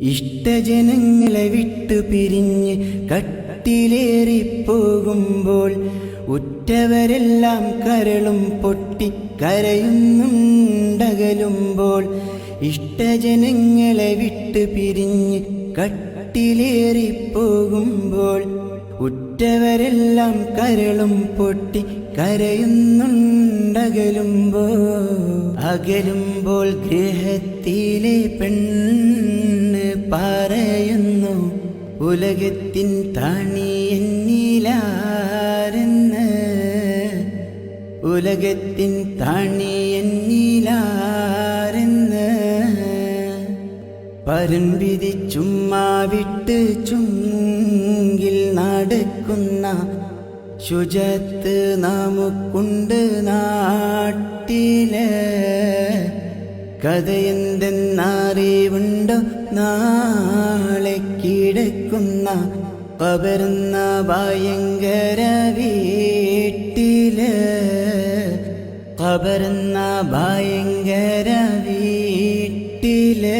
ഇഷ്ടജനങ്ങളെ വിട്ടു പിരിഞ്ഞ് കട്ടിലേറിപ്പോകുമ്പോൾ ഉറ്റവരെല്ലാം കരളും പൊട്ടി കരയുന്നുണ്ടകലുമ്പോൾ. ഇഷ്ടജനങ്ങളെ വിട്ടു പിരിഞ്ഞ് കട്ടിലേറിപ്പോകുമ്പോൾ ഉറ്റവരെല്ലാം കരളും പൊട്ടി കരയുന്നുണ്ടകലുമ്പോൾ. അകലുമ്പോൾ ഗൃഹത്തിലെ പെണ്ണ് പറയുന്നു, ഉലകത്തിൻ താണി എന്നിലാരെന്ന്, ഉലകത്തിൻ താണി എന്നിലാരെന്ന്. പരൻ വിധിച്ചുമ്മാ വിട്ട് ചുങ്കിൽ നടക്കുന്ന ശുചത്ത് നമുക്കുണ്ട് നാട്ടില്. കഥയെന്തെന്നറിവുണ്ടോ നാളെ കിടക്കുന്ന ഖബറെന്ന ഭയങ്കര വീട്ടില്, ഖബറെന്ന ഭയങ്കര വീട്ടില്.